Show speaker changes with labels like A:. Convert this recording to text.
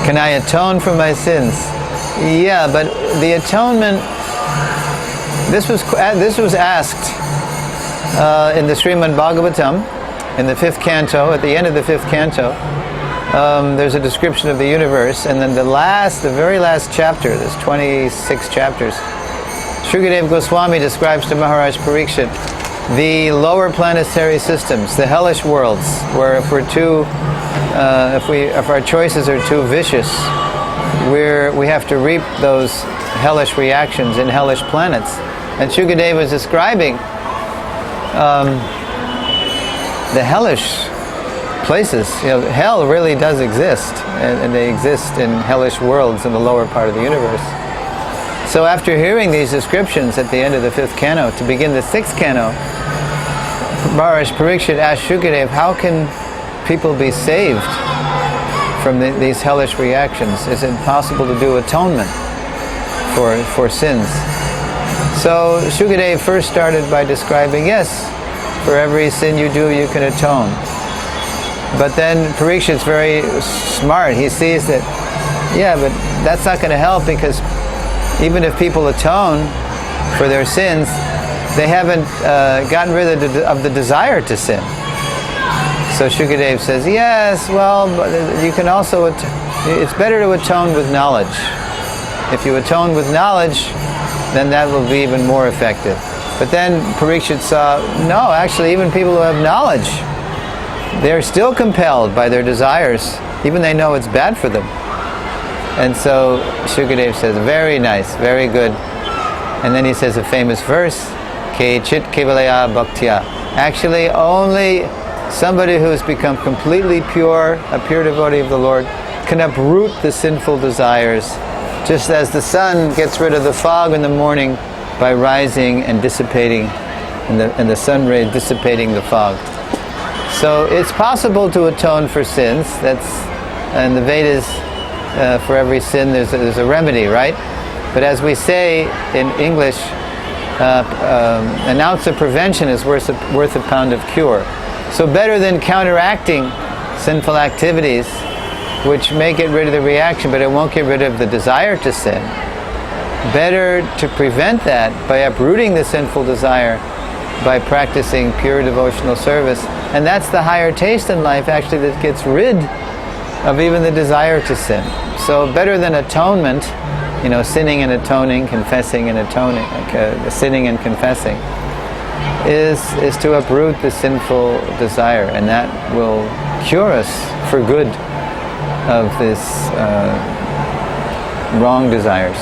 A: Can I atone for my sins? Yeah, but the atonement, this was asked in the Srimad Bhagavatam, in the 5th canto, at the end of the 5th canto. There's a description of the universe, and then the very last chapter, there's 26 chapters, Shukadeva Goswami describes to Maharaj Parikshit the lower planetary systems, the hellish worlds, where if our choices are too vicious, we have to reap those hellish reactions in hellish planets. And Shukadeva is describing the hellish places. Hell really does exist, and they exist in hellish worlds in the lower part of the universe. So after hearing these descriptions at the end of the 5th canto, to begin the 6th canto, Maharaj Parikshit asked Shukadeva, how can people be saved from these hellish reactions? Is it possible to do atonement for sins? So Shukadeva first started by describing, yes, for every sin you do, you can atone. But then Parikshit's very smart. He sees that, yeah, but that's not going to help, because even if people atone for their sins, they haven't gotten rid of the desire to sin. So Shukadeva says, yes, well, you can also, it's better to atone with knowledge. If you atone with knowledge, then that will be even more effective. But then Parikshit saw, no, actually even people who have knowledge, they're still compelled by their desires, even they know it's bad for them. And so Shukadeva says, very nice, very good. And then he says a famous verse, Ke chit kevalaya bhaktya. Actually, only somebody who has become completely pure, a pure devotee of the Lord, can uproot the sinful desires, just as the sun gets rid of the fog in the morning by rising and dissipating, and the sun ray dissipating the fog. So it's possible to atone for sins. That's in the Vedas. For every sin, there's a remedy, right? But as we say in English, an ounce of prevention is worth a pound of cure. So better than counteracting sinful activities, which may get rid of the reaction, but it won't get rid of the desire to sin. Better to prevent that by uprooting the sinful desire, by practicing pure devotional service. And that's the higher taste in life, actually, that gets rid of even the desire to sin. So better than atonement, sinning and atoning, confessing and atoning, sinning and confessing, is to uproot the sinful desire, and that will cure us for good of this wrong desires.